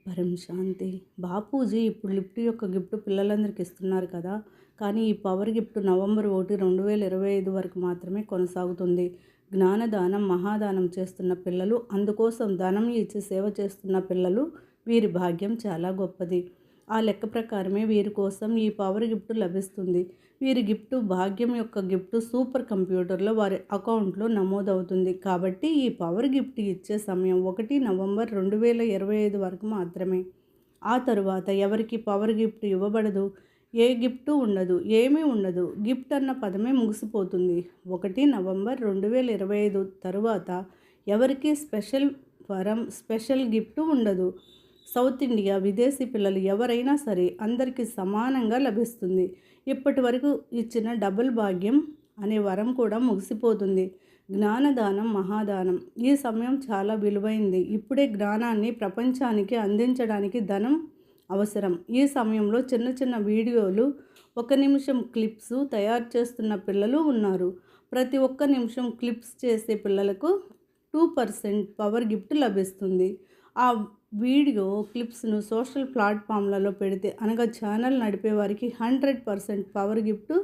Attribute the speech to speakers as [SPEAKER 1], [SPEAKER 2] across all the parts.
[SPEAKER 1] పరం శాంతి. బాపూజీ ఇప్పుడు లిఫ్ట్ యొక్క గిఫ్ట్ పిల్లలందరికీ ఇస్తున్నారు కదా! కానీ ఈ పవర్ గిఫ్ట్ నవంబర్ 1, 2025 వరకు మాత్రమే కొనసాగుతుంది. జ్ఞానదానం, మహాదానం చేస్తున్న పిల్లలు, అందుకోసం ధనం ఇచ్చి సేవ చేస్తున్న పిల్లలు, వీరి భాగ్యం చాలా గొప్పది. ఆ లెక్క ప్రకారమే వీరి కోసం ఈ పవర్ గిఫ్ట్ లభిస్తుంది. వీరి గిఫ్ట్ భాగ్యం యొక్క గిఫ్ట్ సూపర్ కంప్యూటర్లో వారి అకౌంట్లో నమోదవుతుంది. కాబట్టి ఈ పవర్ గిఫ్ట్ ఇచ్చే సమయం 1 నవంబర్ 2025 వరకు మాత్రమే. ఆ తరువాత ఎవరికి పవర్ గిఫ్ట్ ఇవ్వబడదు. ఏ గిఫ్ట్ ఉండదు, ఏమీ ఉండదు. గిఫ్ట్ అన్న పదమే ముగిసిపోతుంది. 1 నవంబర్ 2025 తరువాత ఎవరికి స్పెషల్ వరం, స్పెషల్ గిఫ్ట్ ఉండదు. సౌత్ ఇండియా, విదేశీ పిల్లలు ఎవరైనా సరే అందరికీ సమానంగా లభిస్తుంది. ఇప్పటి వరకు ఇచ్చిన డబుల్ భాగ్యం అనే వరం కూడా ముగిసిపోతుంది. జ్ఞానదానం, మహాదానం. ఈ సమయం చాలా విలువైంది. ఇప్పుడే జ్ఞానాన్ని ప్రపంచానికి అందించడానికి ధనం అవసరం. ఈ సమయంలో చిన్న చిన్న వీడియోలు, 1 నిమిషం క్లిప్స్ తయారు చేస్తున్న పిల్లలు ఉన్నారు. ప్రతి 1 నిమిషం క్లిప్స్ చేసే పిల్లలకు 2% పవర్ గిఫ్ట్ లభిస్తుంది. ఆ వీడియో క్లిప్స్ను సోషల్ ప్లాట్ఫామ్లలో పెడితే, అనగా ఛానల్ నడిపే వారికి 100% పవర్ గిఫ్ట్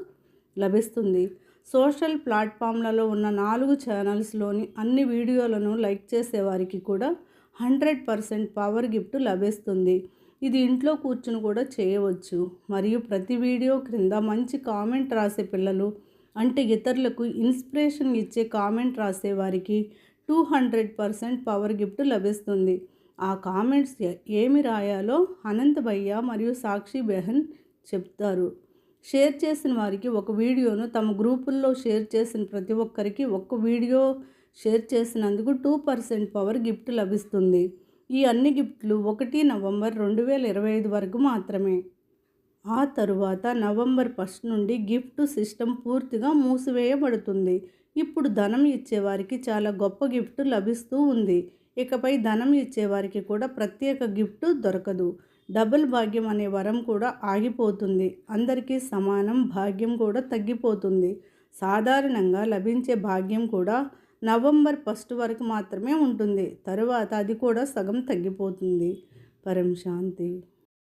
[SPEAKER 1] లభిస్తుంది. సోషల్ ప్లాట్ఫామ్లలో ఉన్న 4 ఛానల్స్లోని అన్ని వీడియోలను లైక్ చేసేవారికి కూడా 100% పవర్ గిఫ్ట్ లభిస్తుంది. ఇది ఇంట్లో కూర్చుని కూడా చేయవచ్చు. మరియు ప్రతి వీడియో క్రింద మంచి కామెంట్ రాసే పిల్లలు, అంటే ఇతరులకు ఇన్స్పిరేషన్ ఇచ్చే కామెంట్ రాసే వారికి 200% పవర్ గిఫ్ట్ లభిస్తుంది. ఆ కామెంట్స్ ఏమి రాయాలో అనంత్ భయ్య మరియు సాక్షి బెహన్ చెప్తారు. షేర్ చేసిన వారికి ఒక వీడియోను తమ గ్రూపుల్లో షేర్ చేసిన ప్రతి ఒక్కరికి ఒక్క వీడియో షేర్ చేసినందుకు 2% పవర్ గిఫ్ట్ లభిస్తుంది. ఈ అన్ని గిఫ్ట్లు 1 నవంబర్ 2025 వరకు మాత్రమే. ఆ తరువాత నవంబర్ 1 నుండి గిఫ్ట్ సిస్టమ్ పూర్తిగా మూసివేయబడుతుంది. ఇప్పుడు ధనం ఇచ్చేవారికి చాలా గొప్ప గిఫ్ట్ లభిస్తూ ఉంది. ఇకపై ధనం ఇచ్చేవారికి కూడా ప్రత్యేక గిఫ్ట్ దొరకదు. డబుల్ భాగ్యం అనే వరం కూడా ఆగిపోతుంది. అందరికీ సమానం భాగ్యం కూడా తగ్గిపోతుంది. సాధారణంగా లభించే భాగ్యం కూడా నవంబర్ 1 వరకు మాత్రమే ఉంటుంది. తరువాత అది కూడా సగం తగ్గిపోతుంది. పరం శాంతి.